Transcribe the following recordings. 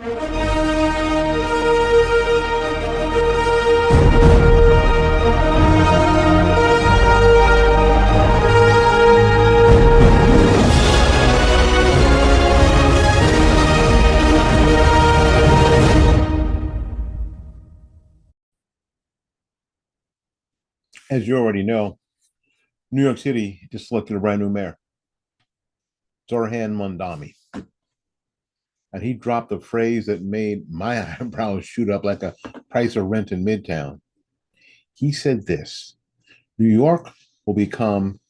As you already know, New York City just selected a brand new mayor, Zorhan Mondami. And he dropped a phrase that made my eyebrows shoot up like a price of rent in Midtown. He said this: New York will become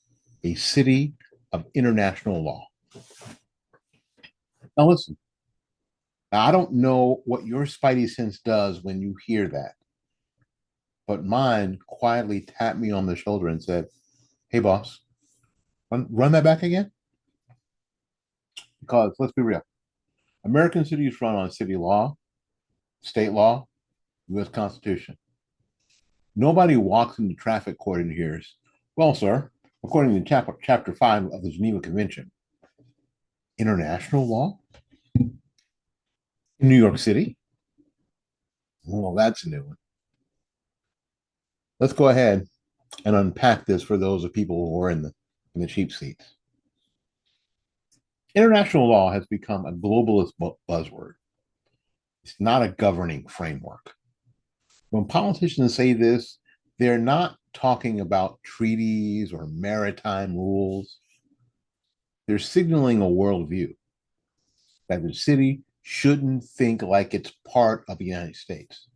a city of international law. Now, listen, I don't know what your spidey sense does when you hear that, but mine quietly tapped me on the shoulder and said, "Hey, boss, run that back again." Because let's be real, American cities run on city law, state law, U.S. Constitution. Nobody walks into traffic court and hears, "Well, sir, according to chapter 5 of the Geneva Convention, international law in New York City." Well, that's a new one. Let's go ahead and unpack this for those of people who are in the cheap seats. International law has become a globalist buzzword. It's not a governing framework. When politicians say this, they're not talking about treaties or maritime rules. They're signaling a worldview that the city shouldn't think like it's part of the United States,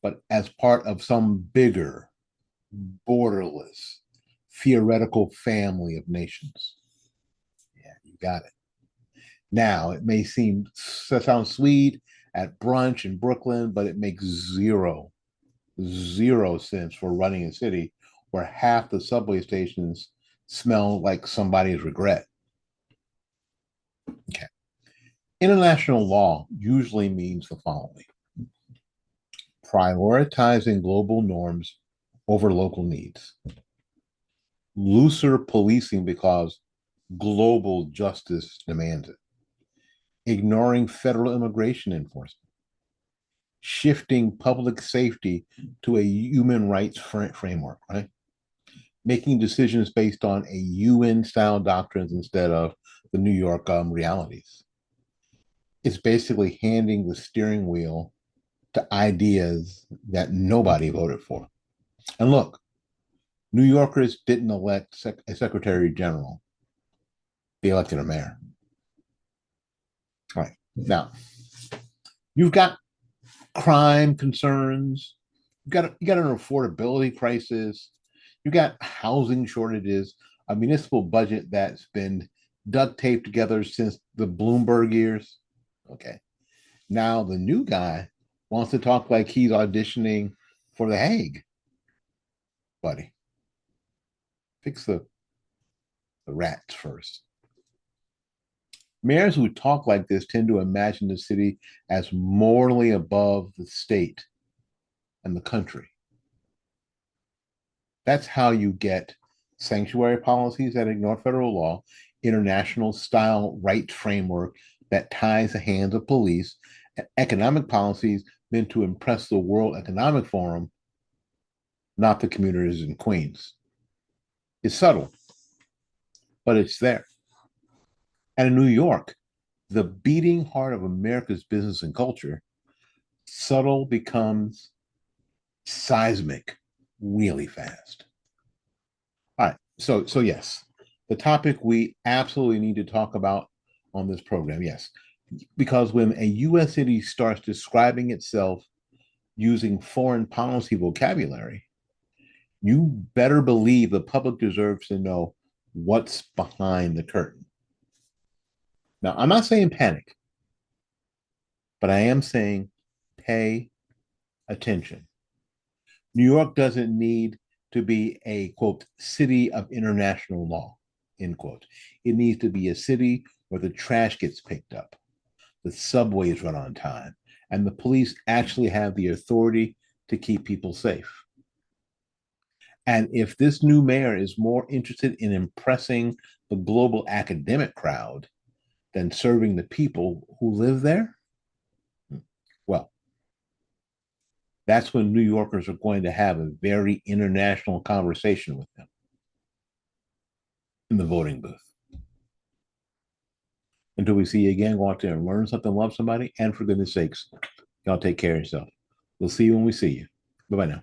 but as part of some bigger, borderless, theoretical family of nations. Yeah, you got it. Now, it may sound sweet at brunch in Brooklyn, but it makes zero sense for running a city where half the subway stations smell like somebody's regret. Okay. International law usually means the following: prioritizing global norms over local needs, looser policing because global justice demands it, ignoring federal immigration enforcement, shifting public safety to a human rights framework, right? Making decisions based on a UN style doctrines instead of the New York realities. It's basically handing the steering wheel to ideas that nobody voted for. And look, New Yorkers didn't elect a secretary general, they elected a mayor. All right. Now, you've got crime concerns, you got an affordability crisis, you got housing shortages, a municipal budget that's been duct taped together since the Bloomberg years. Okay. Now the new guy wants to talk like he's auditioning for The Hague. Buddy, fix the rats first. Mayors who talk like this tend to imagine the city as morally above the state and the country. That's how you get sanctuary policies that ignore federal law, international style rights framework that ties the hands of police, and economic policies meant to impress the World Economic Forum, not the commuters in Queens. It's subtle, but it's there. And in New York, the beating heart of America's business and culture, subtle becomes seismic really fast. All right. So yes, the topic we absolutely need to talk about on this program, yes. Because when a US city starts describing itself using foreign policy vocabulary, you better believe the public deserves to know what's behind the curtain. Now, I'm not saying panic, but I am saying pay attention. New York doesn't need to be a, quote, city of international law, end quote. It needs to be a city where the trash gets picked up, the subways run on time, and the police actually have the authority to keep people safe. And if this new mayor is more interested in impressing the global academic crowd than serving the people who live there, That's when New Yorkers are going to have a very international conversation with them in the voting booth. Until we see you again, go out there and learn something, love somebody, and for goodness sakes, y'all take care of yourself. We'll see you when we see you. Bye bye now.